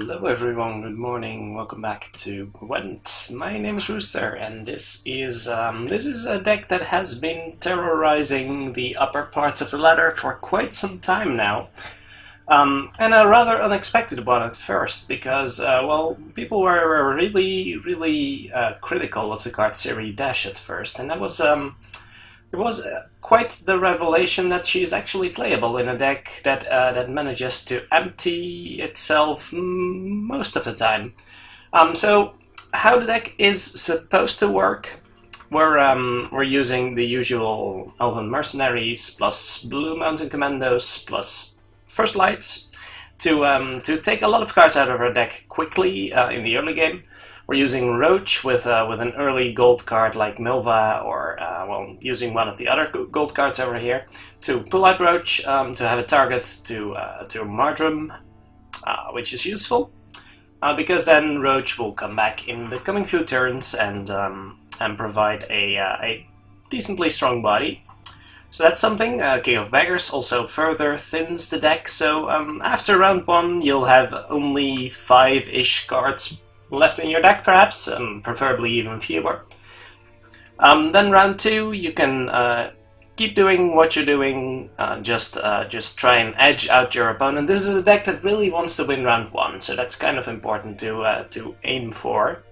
Hello everyone, good morning, welcome back to Gwent. My name is Rooster and this is a deck that has been terrorizing the upper parts of the ladder for quite some time now. And a rather unexpected one at first, because, well, people were really critical of the card Siri Dash at first, and that was, it was quite the revelation that she is actually playable in a deck that manages to empty itself most of the time. So how the deck is supposed to work? We're using the usual Elven Mercenaries plus Blue Mountain Commandos plus First Lights to take a lot of cards out of our deck quickly in the early game. We're using Roach with an early gold card like Milva, or well, using one of the other gold cards over here to pull out Roach to have a target to Mardrum, which is useful because then Roach will come back in the coming few turns and provide a decently strong body. So that's something. King of Beggars also further thins the deck. So after round 1, you'll have only 5-ish cards left in your deck, perhaps, preferably even fewer. Then round 2, you can keep doing what you're doing, just try and edge out your opponent. This is a deck that really wants to win round 1, so that's kind of important to aim for.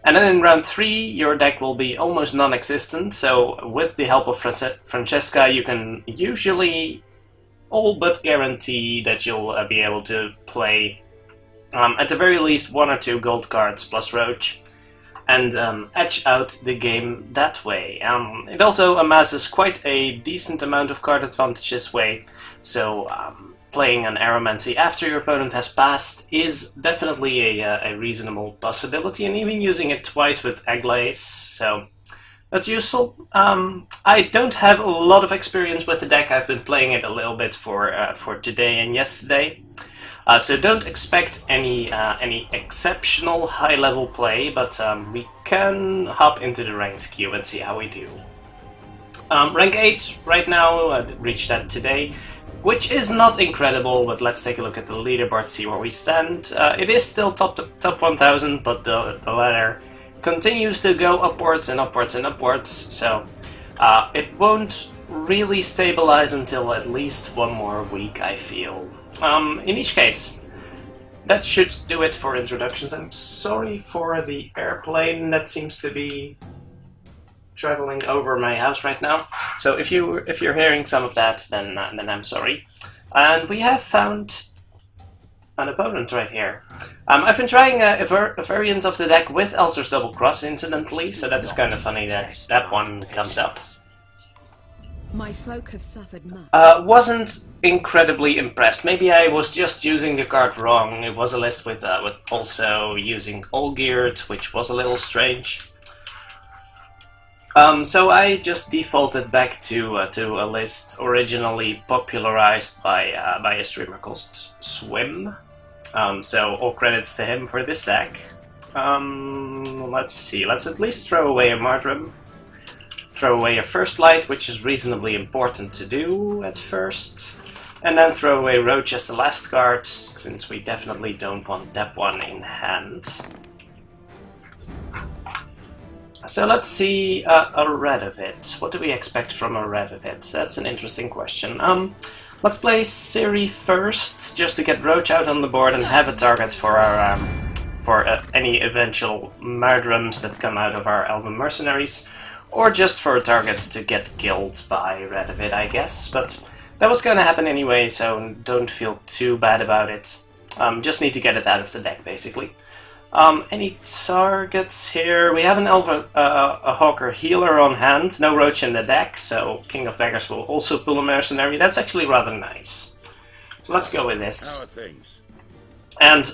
And then in round 3, your deck will be almost non-existent, so with the help of Francesca, you can usually all but guarantee that you'll be able to play at the very least 1 or 2 gold cards plus Roach, and edge out the game that way. It also amasses quite a decent amount of card advantage this way, so playing an Aromancy after your opponent has passed is definitely a reasonable possibility, and even using it twice with Eglaze, so that's useful. I don't have a lot of experience with the deck. I've been playing it a little bit for today and yesterday. So don't expect any exceptional high-level play, but we can hop into the ranked queue and see how we do. Rank 8 right now, reached that today, which is not incredible, but let's take a look at the leaderboard, see where we stand. It is still top 1000, but the ladder continues to go upwards and upwards and upwards, so it won't really stabilize until at least one more week, I feel. In each case, that should do it for introductions. I'm sorry for the airplane that seems to be traveling over my house right now. So if you're hearing some of that, then I'm sorry. And we have found an opponent right here. I've been trying a variant of the deck with Elser's Double Cross, incidentally, so that's kind of funny that that one comes up. My folk have suffered much. Wasn't incredibly impressed. Maybe I was just using the card wrong. It was a list with also using Olgierd, which was a little strange. So I just defaulted back to a list originally popularized by a streamer called Swim. So all credits to him for this deck. Let's see. Let's at least throw away a Mardrum. Throw away a First Light, which is reasonably important to do at first. And then throw away Roach as the last card, since we definitely don't want that one in hand. So let's see a Radovid. What do we expect from a Radovid? That's an interesting question. Let's play Siri first, just to get Roach out on the board and have a target for our any eventual Mardrums that come out of our Elven Mercenaries. Or just for a target to get killed by Radovid, I guess. But that was going to happen anyway, so don't feel too bad about it. Just need to get it out of the deck, basically. Any targets here? We have an a Hawker Healer on hand. No Roach in the deck, so King of Beggars will also pull a Mercenary. That's actually rather nice. So let's go with this. How are things? And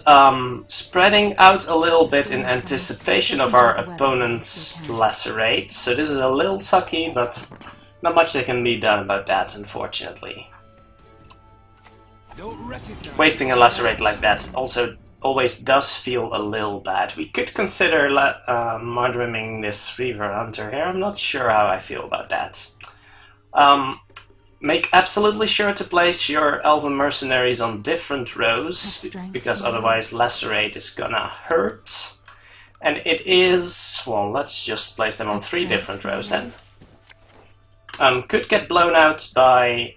spreading out a little bit in anticipation of our opponent's Lacerate. So this is a little sucky, but not much that can be done about that, unfortunately. Wasting a Lacerate like that also always does feel a little bad. We could consider Mardrumming this Reaver Hunter here. I'm not sure how I feel about that. make absolutely sure to place your elven mercenaries on different rows, because otherwise lacerate is gonna hurt. And it is, well, let's just place them on 3 different rows then. Could get blown out by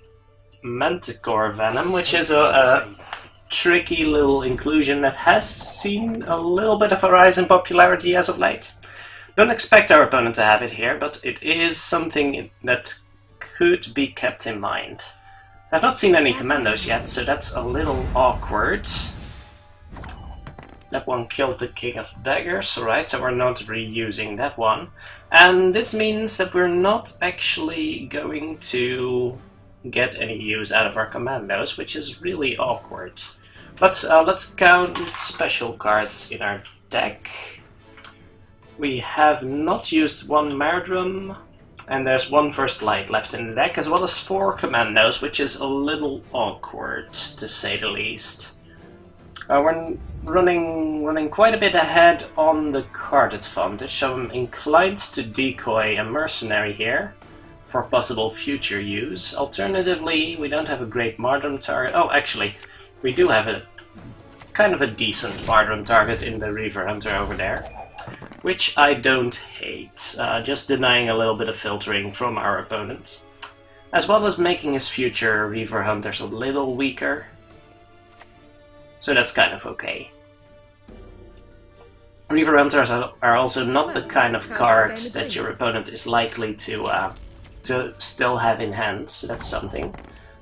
Manticore Venom, which is a tricky little inclusion that has seen a little bit of a rise in popularity as of late. Don't expect our opponent to have it here, but it is something that could be kept in mind. I've not seen any commandos yet, so that's a little awkward. That one killed the King of Daggers, alright, so we're not reusing that one. And this means that we're not actually going to get any use out of our commandos, which is really awkward. Let's count special cards in our deck. We have not used 1 Mardrum, and there's 1 First Light left in the deck, as well as 4 commandos, which is a little awkward, to say the least. We're running quite a bit ahead on the card advantage, so I'm inclined to decoy a mercenary here for possible future use. Alternatively, we don't have a great Mardrum target. Oh, actually, we do have a kind of a decent Mardrum target in the Reaver Hunter over there, which I don't hate, just denying a little bit of filtering from our opponent, as well as making his future Reaver Hunters a little weaker. So that's kind of okay. Reaver Hunters are also not the kind of card that your opponent is likely to still have in hand, so that's something.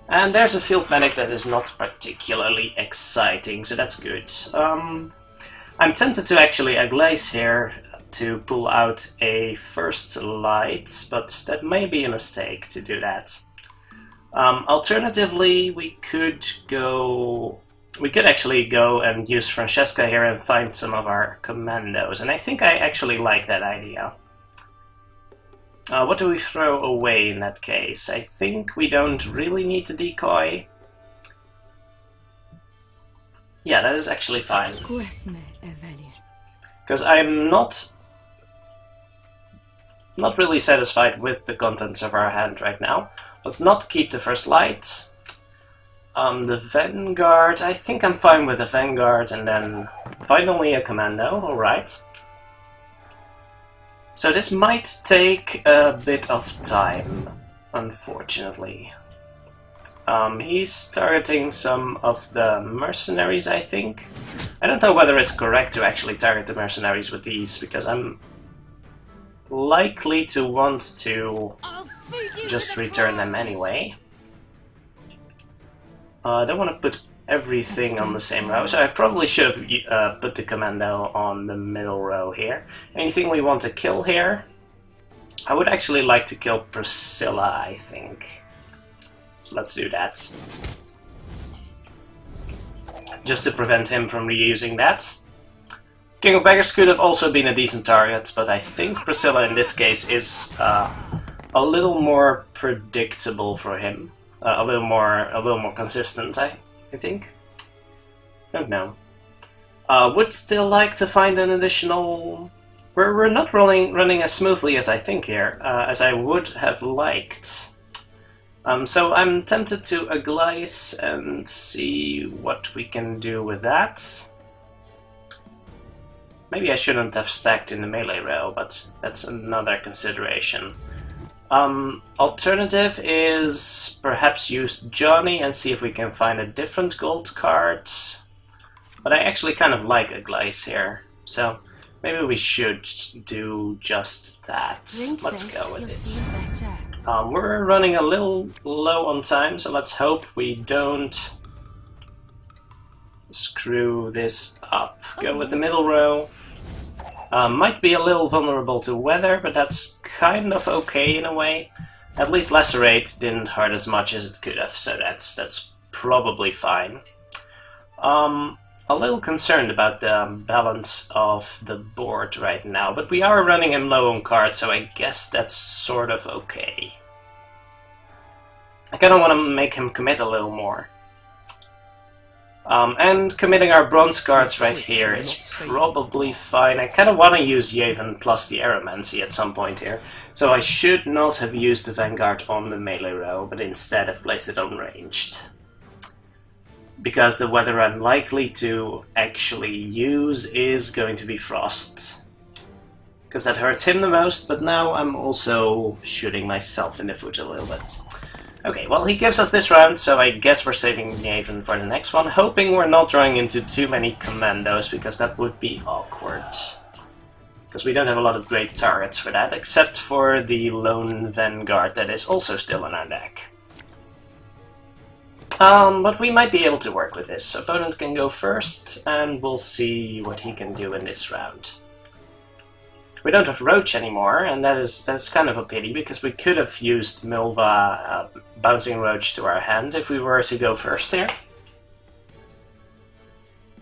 And there's a Field Medic that is not particularly exciting, so that's good. I'm tempted to actually Aglaze here to pull out a First Light, but that may be a mistake to do that. Alternatively, we could actually go and use Francesca here and find some of our commandos, and I think I actually like that idea. What do we throw away in that case? I think we don't really need to decoy. Yeah, that is actually fine. Because I'm not really satisfied with the contents of our hand right now. Let's not keep the First Light. The Vanguard, I think I'm fine with the Vanguard, and then finally a Commando, alright. So this might take a bit of time, unfortunately. He's targeting some of the mercenaries, I think. I don't know whether it's correct to actually target the mercenaries with these, because I'm likely to want to just return them anyway. I don't want to put everything on the same row, so I probably should have put the Commando on the middle row here. Anything we want to kill here? I would actually like to kill Priscilla, I think. So let's do that. Just to prevent him from reusing that. King of Beggars could have also been a decent target, but I think Priscilla in this case is a little more predictable for him. A little more consistent, I think. Don't know. Would still like to find an additional. We're not running as smoothly as I think here, as I would have liked. So I'm tempted to Aglaze and see what we can do with that. Maybe I shouldn't have stacked in the melee row, but that's another consideration. Alternative is perhaps use Johnny and see if we can find a different gold card. But I actually kind of like Aglaze here, so maybe we should do just that. Let's go with it. We're running a little low on time, so let's hope we don't screw this up. Go with the middle row. Might be a little vulnerable to weather, but that's kind of okay in a way. At least Lacerate didn't hurt as much as it could have, so that's probably fine. A little concerned about the balance of the board right now, but we are running him low on cards, so I guess that's sort of okay. I kind of want to make him commit a little more. And committing our bronze guards right here is probably fine. I kind of want to use Yavin plus the Aeromancy at some point here, so I should not have used the Vanguard on the melee row, but instead have placed it on ranged. Because the weather I'm likely to actually use is going to be Frost. Because that hurts him the most, but now I'm also shooting myself in the foot a little bit. Okay, well, he gives us this round, so I guess we're saving Yavin for the next one, hoping we're not drawing into too many commandos, because that would be awkward. Because we don't have a lot of great targets for that, except for the lone Vanguard that is also still in our deck. But we might be able to work with this. Opponent can go first, and we'll see what he can do in this round. We don't have Roach anymore, and that's kind of a pity, because we could have used Milva bouncing Roach to our hand if we were to go first here.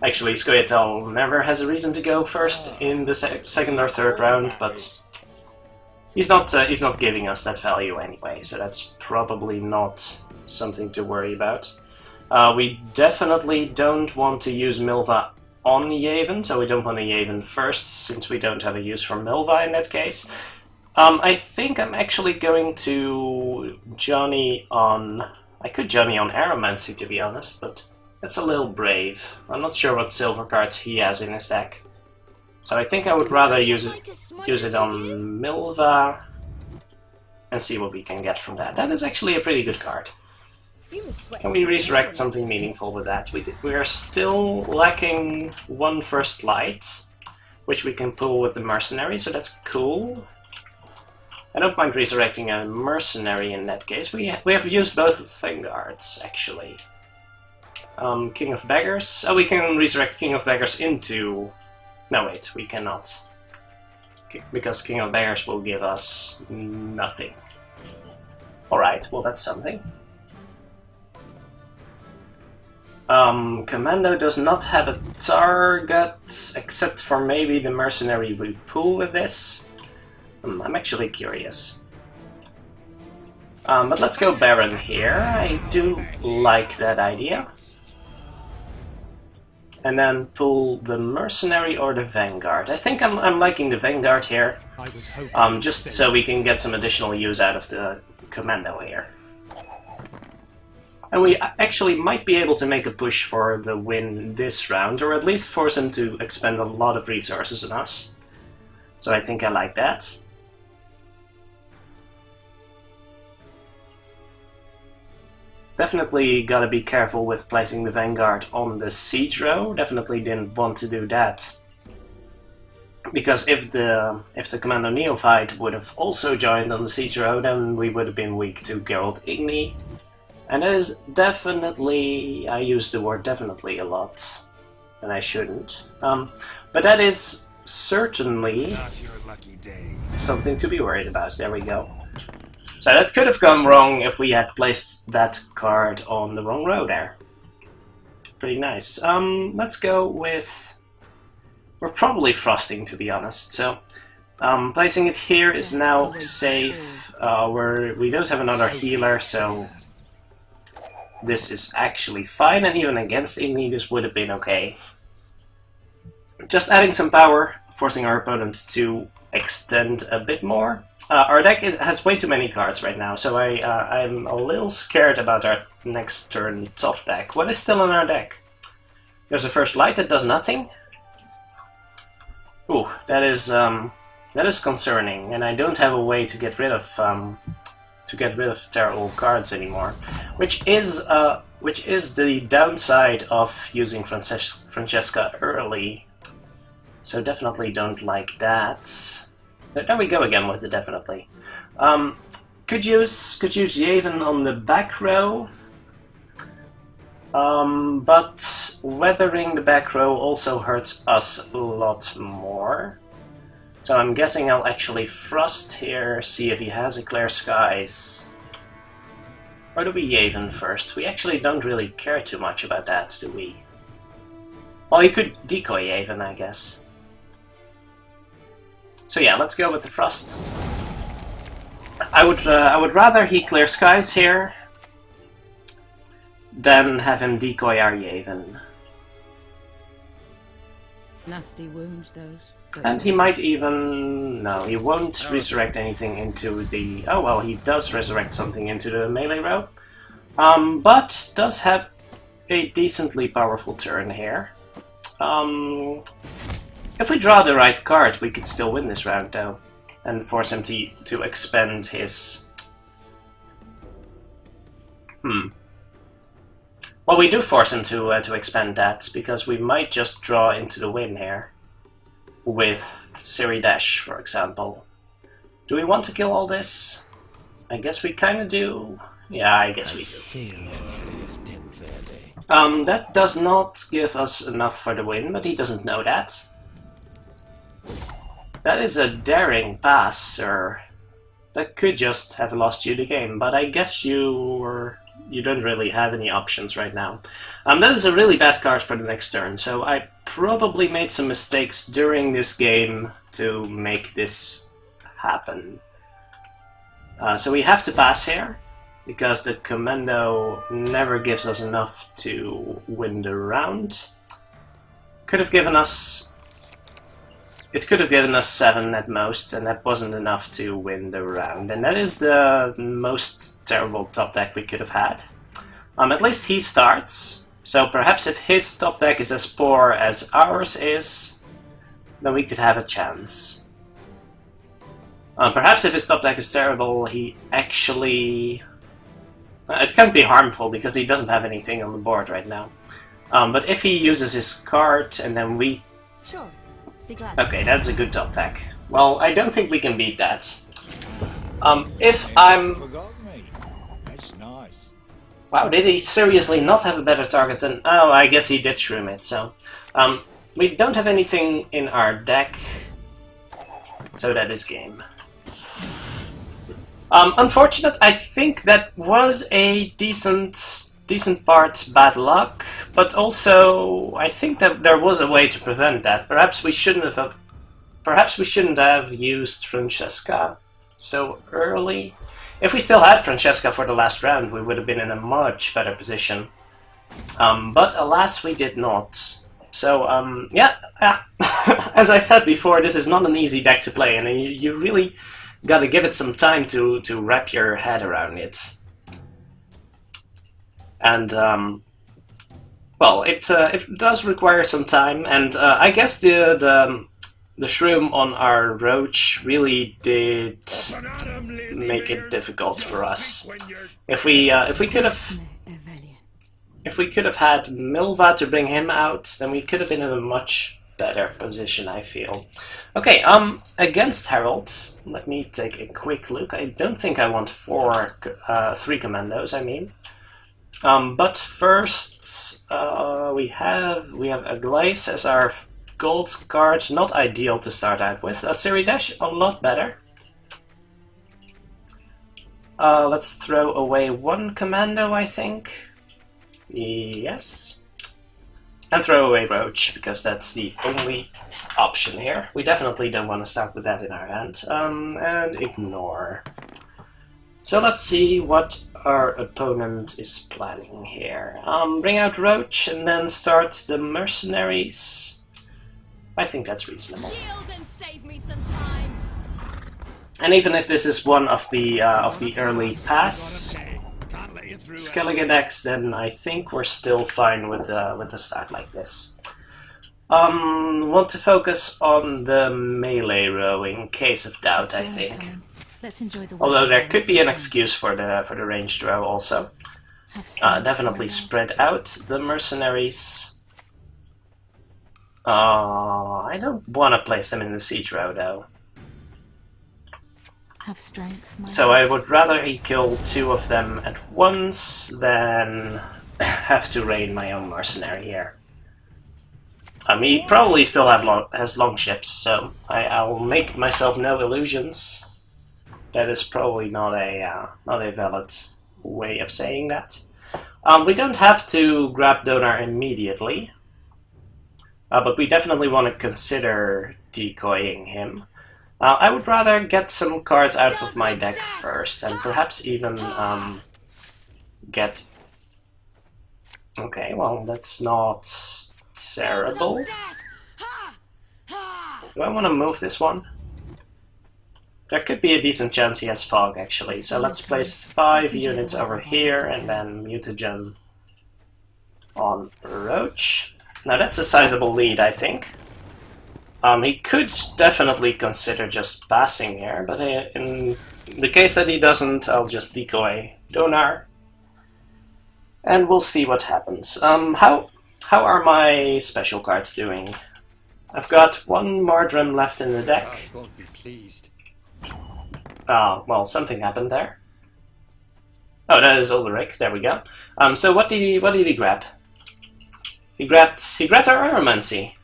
Actually, Scoia'Tael never has a reason to go first in the second or third round, but he's not giving us that value anyway, so that's probably not something to worry about. We definitely don't want to use Milva on Yavin, so we don't want to Yavin first, since we don't have a use for Milva in that case. I think I'm actually going to Johnny on... I could Johnny on Aeromancy, to be honest, but that's a little brave. I'm not sure what silver cards he has in his deck. So I think I would rather use it on Milva and see what we can get from that. That is actually a pretty good card. Can we resurrect something meaningful with that? We are still lacking one First Light, which we can pull with the Mercenary, so that's cool. I don't mind resurrecting a Mercenary in that case. We have used both Vanguards, actually. King of Beggars. Oh, we can resurrect King of Beggars into... No, wait, we cannot. Because King of Beggars will give us nothing. Alright, well that's something. Commando does not have a target, except for maybe the Mercenary we pull with this. I'm actually curious. But let's go Baron here. I do like that idea. And then pull the Mercenary or the Vanguard. I think I'm liking the Vanguard here, just so we can get some additional use out of the Commando here. And we actually might be able to make a push for the win this round, or at least force him to expend a lot of resources on us. So I think I like that. Definitely gotta be careful with placing the Vanguard on the Siege Row. Definitely didn't want to do that. Because if the Commando Neophyte would have also joined on the Siege Row, then we would have been weak to Geralt Igni. And that is definitely... I use the word definitely a lot, and I shouldn't. But that is certainly something to be worried about. There we go. So that could have gone wrong if we had placed that card on the wrong row there. Pretty nice. Let's go with... We're probably frosting, to be honest. So placing it here is now safe. We don't have another healer, so this is actually fine. And even against Igni, this would have been okay. Just adding some power, forcing our opponent to extend a bit more. Our deck has way too many cards right now, so I'm a little scared about our next turn top deck. What is still in our deck? There's a First Light that does nothing. Ooh, that is concerning, and I don't have a way to get rid of terrible cards anymore, which is the downside of using Francesca early. So definitely don't like that. There we go again with the definitely. Could use Yavin on the back row, but weathering the back row also hurts us a lot more. So I'm guessing I'll actually Frost here, see if he has a Clear Skies. Or do we Yavin first? We actually don't really care too much about that, do we? Well, he could decoy Yavin, I guess. So yeah, let's go with the Frost. I would rather he Clear Skies here than have him decoy our Yavin. Nasty wounds, those. But And he might even... no, he won't resurrect anything into the... oh well, he does resurrect something into the melee row. But does have a decently powerful turn here. If we draw the right card, we could still win this round though. And force him to expend his... Well, we do force him to expend that, because we might just draw into the win here. With Siri Dash, for example. Do we want to kill all this? I guess we kind of do. Yeah, I guess we do. That does not give us enough for the win, but he doesn't know that. That is a daring pass, sir. That could just have lost you the game, but I guess you don't really have any options right now. That is a really bad card for the next turn, so I probably made some mistakes during this game to make this happen. So we have to pass here, because the commando never gives us enough to win the round. Could have given us... it could have given us 7 at most, and that wasn't enough to win the round. And that is the most terrible top deck we could have had. At least he starts, so perhaps if his top deck is as poor as ours is, then we could have a chance. Perhaps if his top deck is terrible, he actually... it can't be harmful, because he doesn't have anything on the board right now. But if he uses his card, and then we... sure. Be glad. Okay, that's a good top deck. Well, I don't think we can beat that. If I'm... Forgot me. That's nice. Wow, did he seriously not have a better target than... oh, I guess he did shroom it, so... we don't have anything in our deck, so that is game. Unfortunate, I think that was a decent part bad luck, but also I think that there was a way to prevent that. Perhaps we shouldn't have used Francesca so early. If we still had Francesca for the last round, we would have been in a much better position. But alas, we did not. So yeah, as I said before, this is not an easy deck to play, and you really gotta give it some time to wrap your head around it. And, well, it does require some time, and I guess the shroom on our roach really did make it difficult for us. If we could have had Milva to bring him out, then we could have been in a much better position, I feel. Okay, against Harald, let me take a quick look. I don't think I want 3 commandos, I mean. But first, we have a Glaze as our gold card, not ideal to start out with. A Siri Dash, a lot better. Let's throw away 1 commando, I think. Yes. And throw away Roach, because that's the only option here. We definitely don't want to start with that in our hand. And ignore. So let's see what our opponent is planning here. Bring out Roach and then start the mercenaries. I think that's reasonable. Yield and save me some time. And even if this is one of the early pass Skellige decks, then I think we're still fine with the start like this. Want to focus on the melee row in case of doubt, I think. Let's enjoy the Although there could be an excuse for the ranged row also. Definitely spread out the mercenaries. I don't want to place them in the siege row though. Have strength. So I would rather he kill 2 of them at once than have to raid my own mercenary here. He probably still has long ships, so I'll make myself no illusions. That is probably not a valid way of saying that. We don't have to grab Donar immediately, but we definitely want to consider decoying him. I would rather get some cards out of my deck first, and perhaps even get... Okay, well, that's not terrible. Do I want to move this one? There could be a decent chance he has fog, actually. So let's place 5 units over here and then mutagen on Roach. Now that's a sizable lead, I think. He could definitely consider just passing here, but in the case that he doesn't, I'll just decoy Donar. And we'll see what happens. How are my special cards doing? I've got 1 Mardrem left in the deck. I won't be pleased. Well, something happened there. Oh, that is Ulrich. There we go. So what did he grab? He grabbed our Aromancy.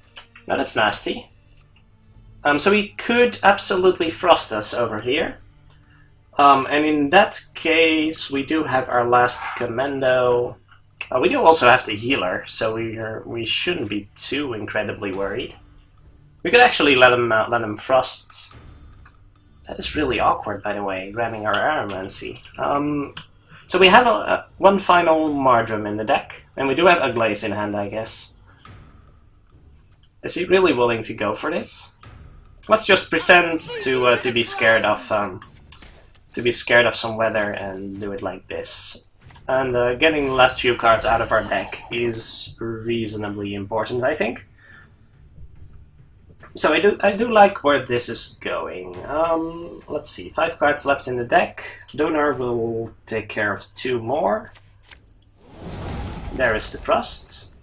Now that's nasty. So he could absolutely frost us over here. And in that case, we do have our last commando. We do also have the healer, so we shouldn't be too incredibly worried. We could actually let him frost. That is really awkward, by the way, grabbing our Aromancy. So we have 1 final Mardrem in the deck, and we do have a Glaze in hand, I guess. Is he really willing to go for this? Let's just pretend to be scared of some weather and do it like this. And getting the last few cards out of our deck is reasonably important, I think. So I do like where this is going. Let's see, 5 cards left in the deck. Donar will take care of 2 more. There is the Frost.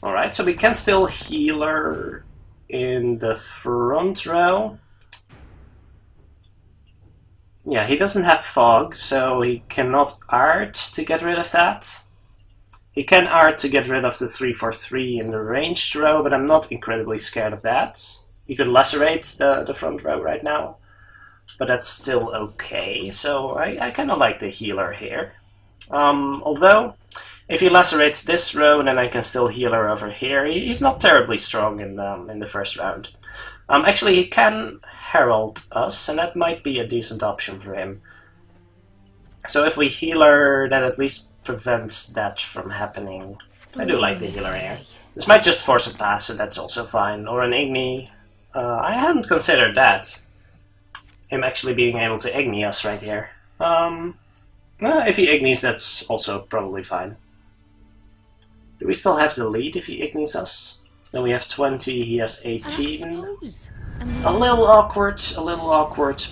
Alright, so we can still heal her in the front row. Yeah, he doesn't have Fog, so he cannot Art to get rid of that. He can Art to get rid of the 3/4/3 in the ranged row, but I'm not incredibly scared of that. He could lacerate the front row right now, but that's still okay, so I kind of like the healer here. Although, if he lacerates this row, then I can still heal her over here. He's not terribly strong in the first round. Actually, he can Herald us, and that might be a decent option for him. So if we heal her, that at least prevents that from happening. I do like the healer here. This might just force a pass, so that's also fine. Or an Igni. I hadn't considered that. Him actually being able to Igni us right here. If he Ignis, that's also probably fine. Do we still have the lead if he Ignis us? Then we have 20, he has 18. A little awkward,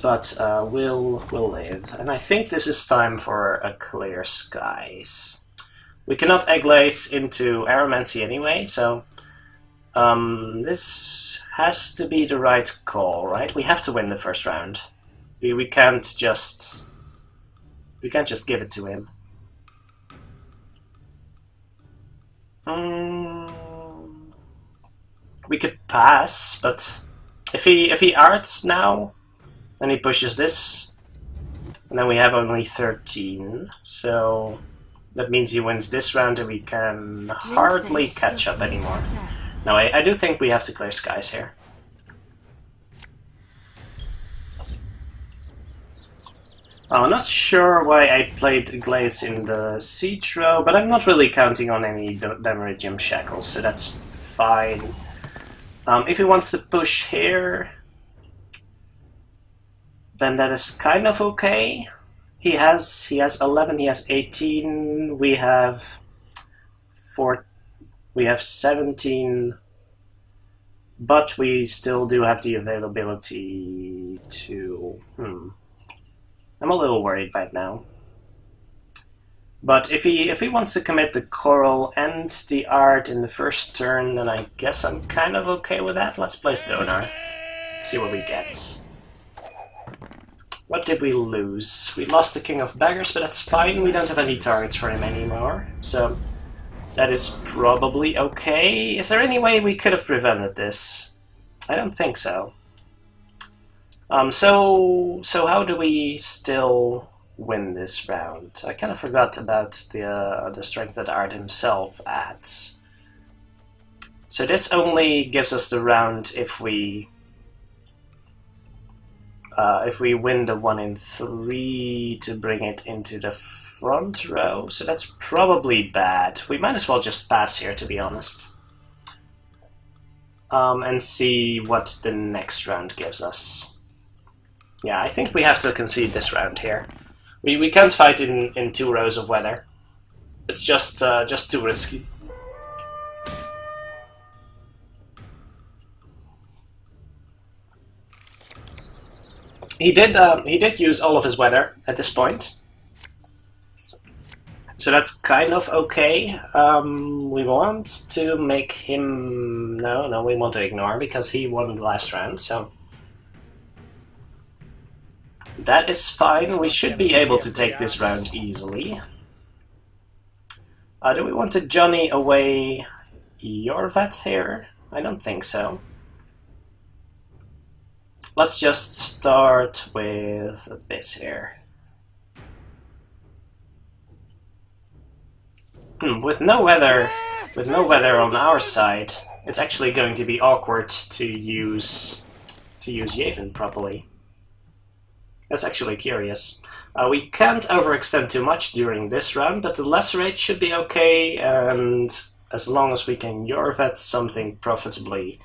but we'll live. And I think this is time for a Clear Skies. We cannot Egg-Lace into Aromancy anyway, so this has to be the right call, right? We have to win the first round. We can't just give it to him. We could pass, but if he arts now, then he pushes this, and then we have only 13, so that means he wins this round and we can hardly catch up anymore. No, I do think we have to Clear Skies here. I'm not sure why I played Glaze in the Siege Row, but I'm not really counting on any Demeridium Shackles, so that's fine. If he wants to push here, then that is kind of okay. He has 11, he has 18, we have 17, but we still do have the availability to... I'm a little worried right now. But if he wants to commit the Coral and the Art in the first turn, then I guess I'm kind of okay with that. Let's place Donar. See what we get. What did we lose? We lost the King of Beggars, but that's fine. We don't have any targets for him anymore. So that is probably okay. Is there any way we could have prevented this? I don't think so. So how do we still win this round? I kind of forgot about the strength that Art himself adds. So this only gives us the round if we win the 1 in 3 to bring it into the front row. So that's probably bad. We might as well just pass here, to be honest. and see what the next round gives us. Yeah, I think we have to concede this round here. We can't fight in 2 rows of weather. It's just too risky. He did use all of his weather at this point, so that's kind of okay. We want to make him... No, we want to ignore because he won the last round, so... That is fine, we should be able to take this round easily. Do we want to Johnny away Yorvet here? I don't think so. Let's just start with this here. With no weather on our side, it's actually going to be awkward to use Yavin properly. That's actually curious. We can't overextend too much during this round, but the lacerate should be okay, and as long as we can Yorvet something profitably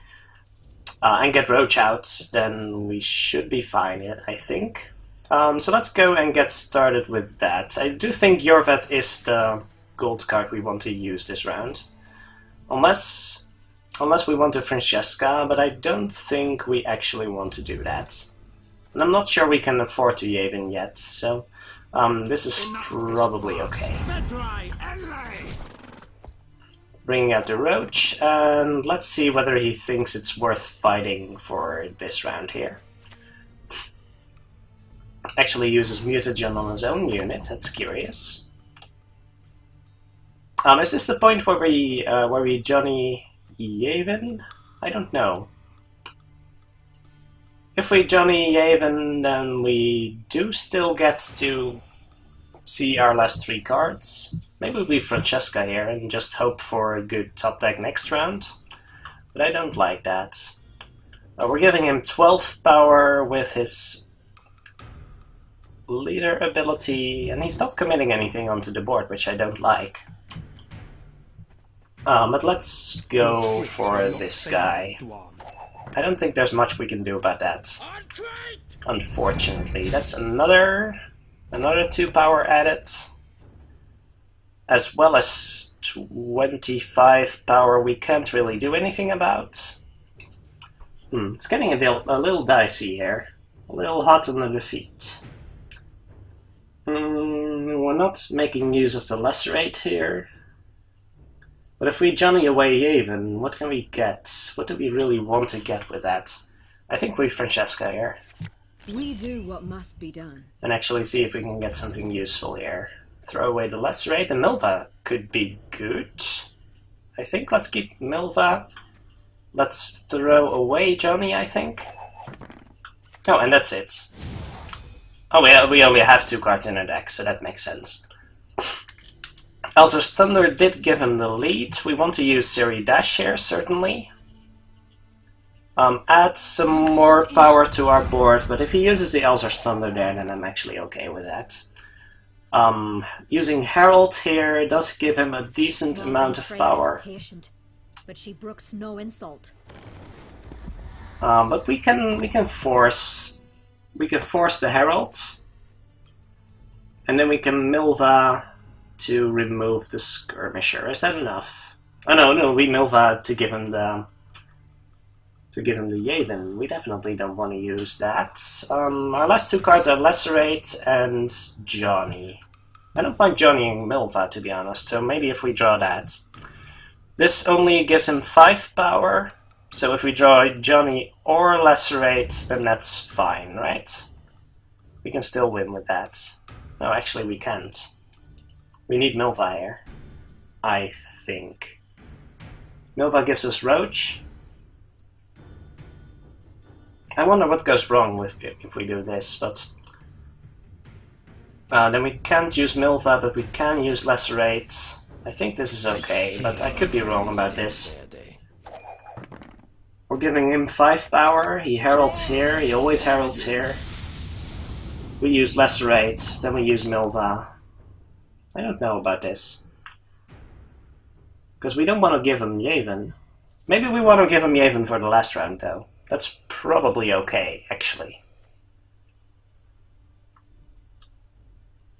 and get Roach out, then we should be fine, I think. So let's go and get started with that. I do think Yorvet is the gold card we want to use this round. Unless we want to Francesca, but I don't think we actually want to do that. And I'm not sure we can afford to Yavin yet, so this is probably okay. Bringing out the Roach, and let's see whether he thinks it's worth fighting for this round here. Actually uses mutagen on his own unit, that's curious. Is this the point where we Johnny Yavin? I don't know. If we Johnny Yavin, then we do still get to see our last 3 cards. Maybe we'll be Francesca here and just hope for a good top deck next round. But I don't like that. We're giving him 12 power with his leader ability, and he's not committing anything onto the board, which I don't like. But let's go for this guy. I don't think there's much we can do about that. Unfortunately, that's another 2 power added, as well as 25 power we can't really do anything about. It's getting a little dicey here, a little hot on the defeat. We're not making use of the lacerate here. But if we Johnny away Yavin, what can we get? What do we really want to get with that? I think we Francesca here. We do what must be done. And actually see if we can get something useful here. Throw away the lacerate, and Milva could be good. I think let's keep Milva. Let's throw away Johnny, I think. Oh, and that's it. Oh, we only have 2 cards in our deck, so that makes sense. Elzer's Thunder did give him the lead. We want to use Siri Dash here, certainly. Add some more power to our board, but if he uses the Elzer's Thunder there, then I'm actually okay with that. Using Harald here does give him a decent amount of power. Patient, but she brooks no insult. But we can force the Herald, and then we can Milva to remove the Skirmisher. Is that enough? Oh no, we Milva to give him the Yavin. We definitely don't want to use that. Our last 2 cards are Lacerate and Johnny. I don't mind Johnnying Milva, to be honest, so maybe if we draw that. This only gives him 5 power, so if we draw Johnny or Lacerate, then that's fine, right? We can still win with that. No, actually we can't. We need Milva here, I think. Milva gives us Roach. I wonder what goes wrong if we do this, but... then we can't use Milva, but we can use Lacerate. I think this is okay, but I could be wrong about this. We're giving him 5 power, he heralds here, he always heralds here. We use Lacerate, then we use Milva. I don't know about this. Because we don't want to give him Yavin. Maybe we want to give him Yavin for the last round, though. That's probably okay, actually.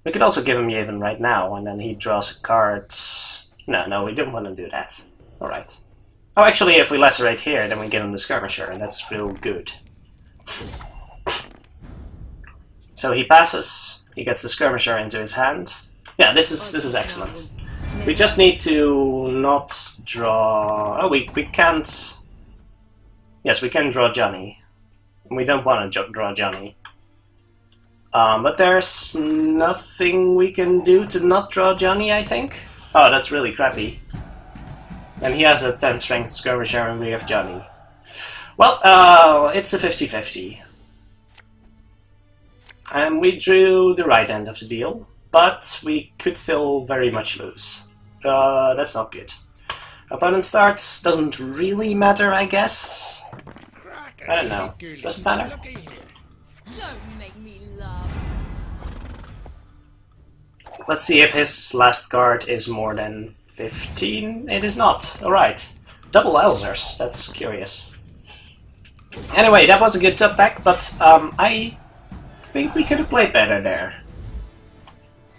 We could also give him Yavin right now, and then he draws a card. No, we don't want to do that. Alright. Oh, actually, if we lacerate here, then we give him the Skirmisher, and that's real good. So he passes. He gets the Skirmisher into his hand. Yeah, this is excellent. We just need to not draw... Oh, we can't... Yes, we can draw Johnny. We don't want to draw Johnny. But there's nothing we can do to not draw Johnny, I think. Oh, that's really crappy. And he has a 10 strength Skirmisher and we have Johnny. Well, it's a 50-50. And we drew the right end of the deal, but we could still very much lose. That's not good. Opponent starts doesn't really matter, I guess. I don't know. Does it matter? Don't make me laugh. Let's see if his last card is more than 15. It is not. Alright. Double Elzers. That's curious. Anyway, that was a good top deck, but I think we could have played better there.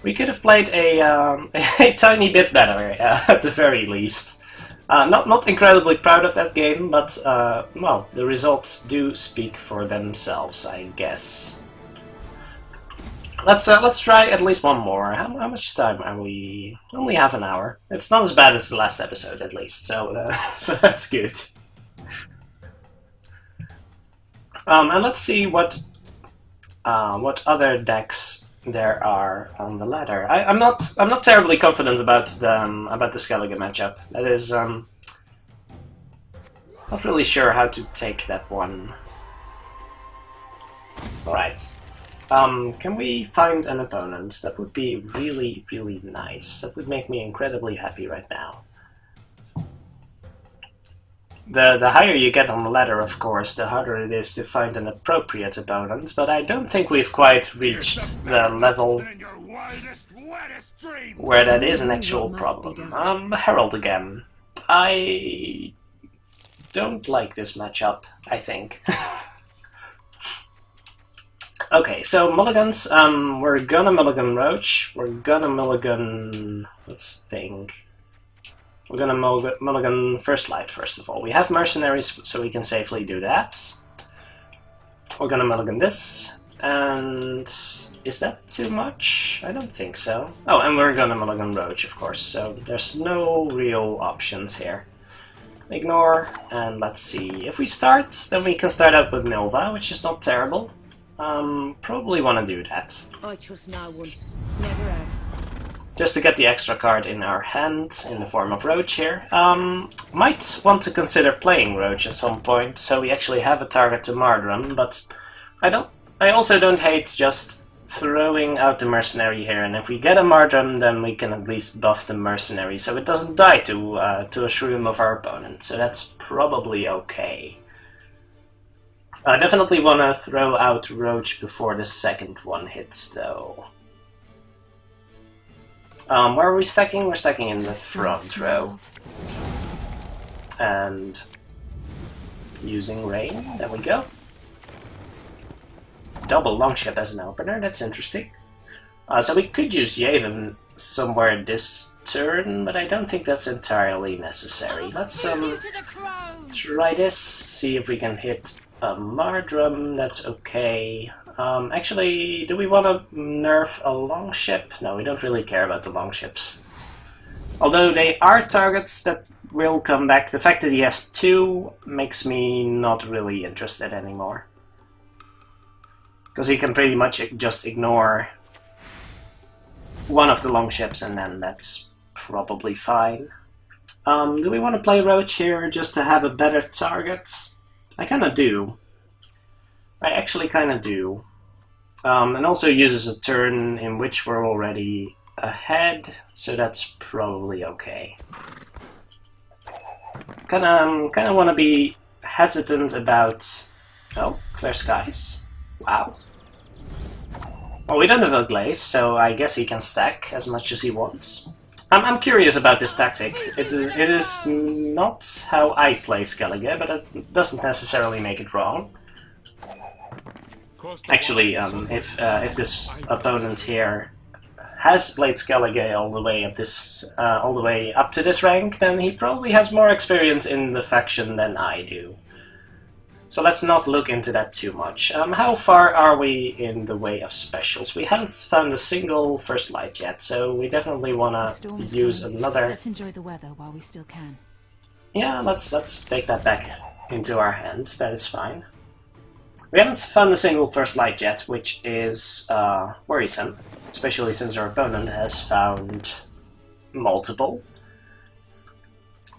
We could have played a tiny bit better, at the very least. Not incredibly proud of that game, but well, the results do speak for themselves, I guess. Let's try at least one more. How much time are we? Only half an hour. It's not as bad as the last episode, at least. So so that's good. And let's see what other decks there are on the ladder. I'm not terribly confident about the Skellige matchup. That is not really sure how to take that one. Alright. Can we find an opponent? That would be really, really nice. That would make me incredibly happy right now. The higher you get on the ladder, of course, the harder it is to find an appropriate opponent, but I don't think we've quite reached the level where that is an actual problem. Harald again. I don't like this matchup, I think. Okay, so mulligans, we're gonna mulligan Roach, we're gonna mulligan... let's think... We're gonna mulligan First Light first of all. We have Mercenaries, so we can safely do that. We're gonna mulligan this, and... is that too much? I don't think so. Oh, and we're gonna mulligan Roach, of course, so there's no real options here. Ignore, and let's see. If we start, then we can start out with Milva, which is not terrible. Probably want to do that. I trust no one. Never have. Just to get the extra card in our hand, in the form of Roach here. Might want to consider playing Roach at some point, so we actually have a target to Mardrum, but I also don't hate just throwing out the Mercenary here, and if we get a Mardrum, then we can at least buff the Mercenary, so it doesn't die to a Shroom of our opponent, so that's probably okay. I definitely want to throw out Roach before the second one hits, though. Where are we stacking? We're stacking in the front row. And using Rain, there we go. Double Longship as an opener, that's interesting. So we could use Yavin somewhere this turn, but I don't think that's entirely necessary. Let's try this, see if we can hit a Mardrum, that's okay. Actually, do we want to nerf a Longship? No, we don't really care about the Longships. Although they are targets that will come back, the fact that he has two makes me not really interested anymore. Because he can pretty much just ignore one of the Longships and then that's probably fine. Do we want to play Roach here just to have a better target? I kinda do. I actually kinda do. And also uses a turn in which we're already ahead, so that's probably okay. Kinda wanna be hesitant about... oh, Clear Skies. Wow. Well, we don't have a Glaze, so I guess he can stack as much as he wants. I'm curious about this tactic. It is not how I play Skellige, but it doesn't necessarily make it wrong. Actually, if this opponent here has played Skellige all the way up to this rank, then he probably has more experience in the faction than I do. So let's not look into that too much. How far are we in the way of specials? We haven't found a single first light yet, so we definitely want to use another... Let's enjoy the weather while we still can. Yeah, let's take that back into our hand. That is fine. We haven't found a single first light yet, which is worrisome, especially since our opponent has found multiple.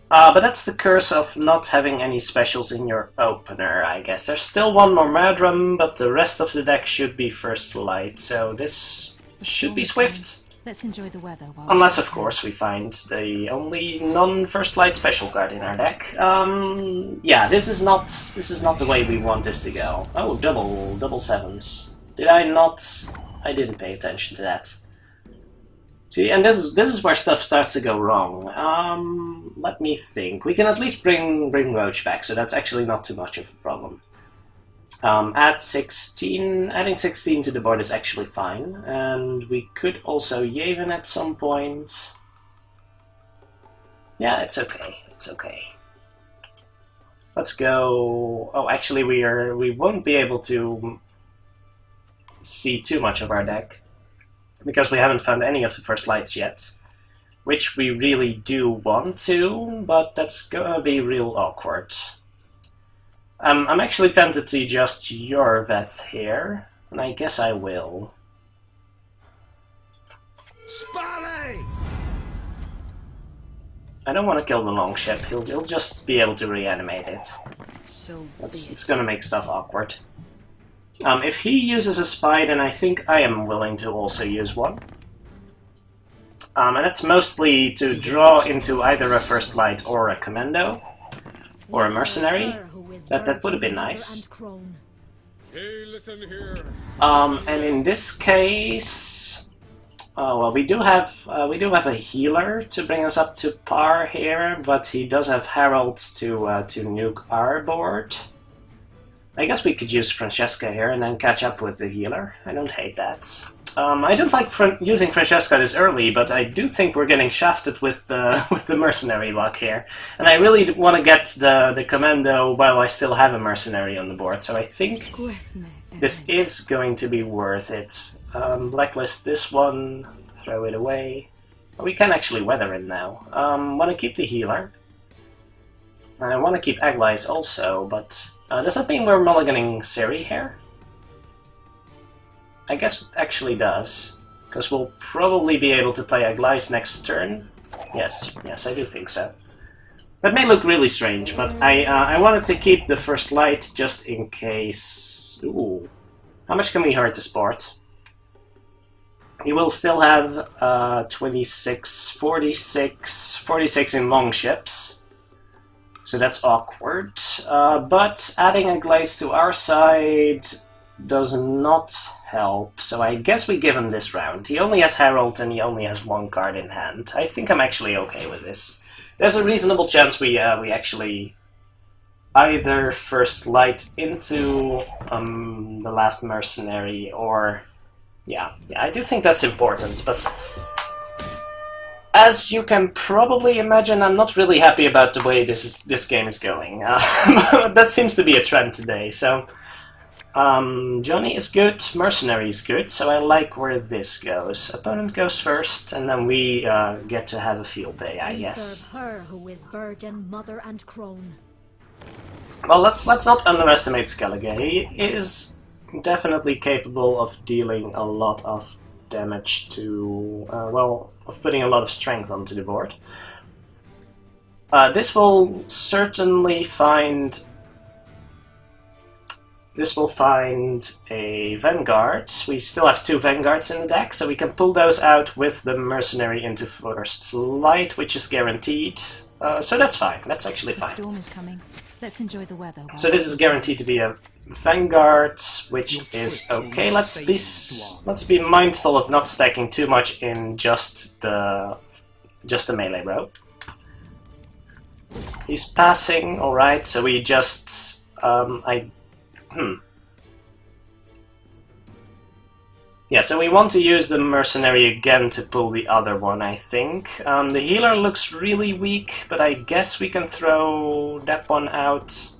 But that's the curse of not having any specials in your opener, I guess. There's still one more Madram, but the rest of the deck should be first light, so this should be swift. Let's enjoy the weather while Unless, of course, we find the only non-first light special card in our deck. Yeah, this is not the way we want this to go. Oh, double sevens. Did I not? I didn't pay attention to that. See, and this is where stuff starts to go wrong. Let me think. We can at least bring Roach back, so that's actually not too much of a problem. Add 16, adding 16 to the board is actually fine, and we could also Yavin at some point. Yeah, it's okay. It's okay. Let's go. Oh, actually, we won't be able to see too much of our deck, because we haven't found any of the first lights yet, which we really do want to, but that's gonna be real awkward. I'm actually tempted to just Yorveth here, and I guess I will. Spally! I don't want to kill the longship, he'll just be able to reanimate it. So It's gonna make stuff awkward. If he uses a spy, then I think I am willing to also use one. And it's mostly to draw into either a first light or a commando, or a mercenary. That would have been nice. Hey, listen here. And in this case, well, we do have a healer to bring us up to par here, but he does have Harald to nuke our board. I guess we could use Francesca here and then catch up with the healer. I don't hate that. I don't like using Francesca this early, but I do think we're getting shafted with the mercenary luck here. And I really want to get the commando while I still have a mercenary on the board, so I think this is going to be worth it. Blacklist this one, throw it away. We can actually weather it now. Want to keep the healer. And I want to keep Aglice also, but does that mean we're mulliganing Ciri here? I guess it actually does, because we'll probably be able to play Aglice next turn. Yes, I do think so. That may look really strange, but I wanted to keep the first light just in case... Ooh. How much can we hurt the sport? He will still have 26, 46 in longships. So that's awkward. But adding Aglice to our side does not help, so I guess we give him this round. He only has Harald and he only has one card in hand. I think I'm actually okay with this. There's a reasonable chance we actually either first light into the last mercenary, or... Yeah, I do think that's important, but... As you can probably imagine, I'm not really happy about the way this game is going. That seems to be a trend today, so... Johnny is good, Mercenary is good, so I like where this goes. Opponent goes first, and then we get to have a field day, I guess. serve her who is virgin, mother, and crone. Well, let's not underestimate Skellige. He is definitely capable of dealing a lot of damage to, well, of putting a lot of strength onto the board. This will certainly find... This will find a Vanguard. We still have 2 Vanguards in the deck, so we can pull those out with the Mercenary into first light, which is guaranteed. So that's fine. That's actually fine. The storm is coming. Let's enjoy the weather. So this is guaranteed to be a Vanguard, which is okay. Let's be mindful of not stacking too much in just the just a melee row. He's passing, alright, so we just... Yeah, so we want to use the mercenary again to pull the other one, I think. The healer looks really weak, but I guess we can throw that one out.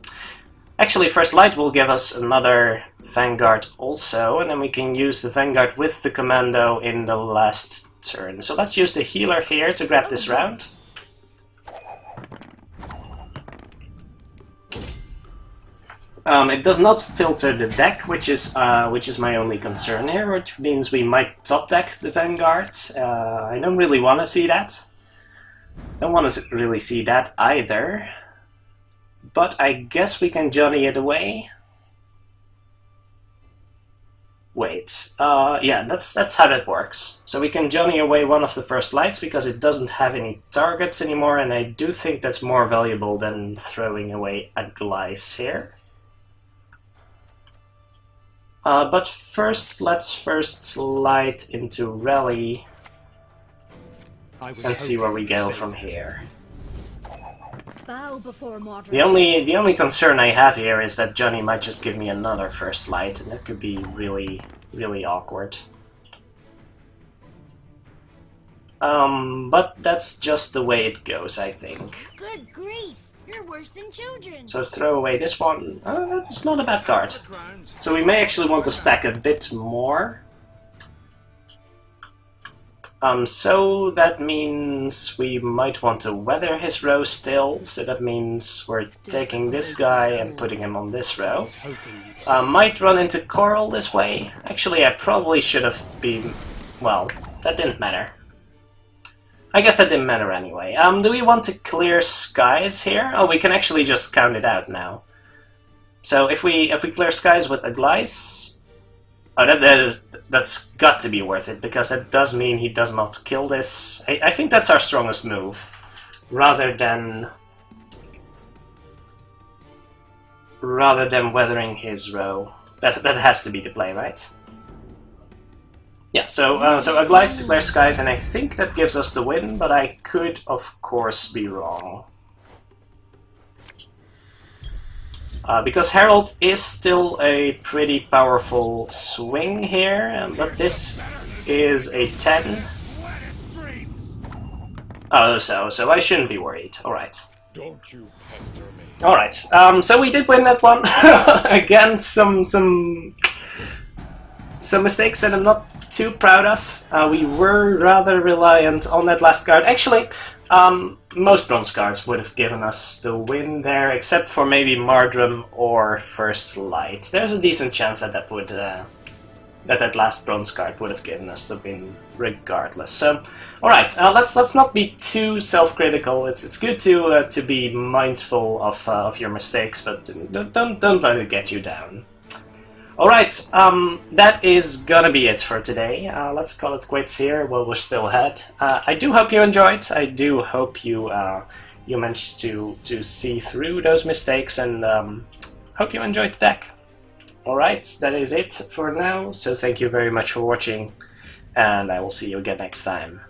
Actually, First Light will give us another Vanguard also, and then we can use the Vanguard with the Commando in the last turn. So let's use the healer here to grab this round. It does not filter the deck, which is my only concern here, which means we might top deck the Vanguard. I don't really want to see that. Don't want to really see that either. But I guess we can Johnny it away. Wait, yeah, that's how that works. So we can Johnny away one of the First Lights because it doesn't have any targets anymore, and I do think that's more valuable than throwing away a Glice here. But first, let's first light into Rally and see where we go from here. Bow before Mordred. The only concern I have here is that Johnny might just give me another First Light, and that could be really, really awkward. But that's just the way it goes, I think. Good grief! You're worse than children. So throw away this one. That's not a bad card. So we may actually want to stack a bit more. So that means we might want to weather his row still. So that means we're taking this guy and putting him on this row. Might run into Coral this way. Actually, I probably should have been... Well, that didn't matter. I guess that didn't matter anyway. Do we want to clear skies here? Oh, we can actually just count it out now. So if we clear skies with a Glice, oh, that's got to be worth it, because that does mean he does not kill this. I think that's our strongest move, rather than weathering his row. That has to be the play, right? Yeah, so a Glice to clear skies, and I think that gives us the win, but I could, of course, be wrong. Because Harald is still a pretty powerful swing here, but this is a 10. Oh, so I shouldn't be worried. Alright. Don't you pester me. Alright, so we did win that one. Again, some mistakes that I'm not too proud of. We were rather reliant on that last card. Actually, most bronze cards would have given us the win there, except for maybe Mardrum or First Light. There's a decent chance that that last bronze card would have given us the win regardless. So, all right, let's not be too self-critical. It's good to be mindful of your mistakes, but don't let it get you down. Alright, that is gonna be it for today. Let's call it quits here while we're still ahead. I do hope you enjoyed. I do hope you managed to see through those mistakes, and hope you enjoyed the deck. Alright, that is it for now, so thank you very much for watching, and I will see you again next time.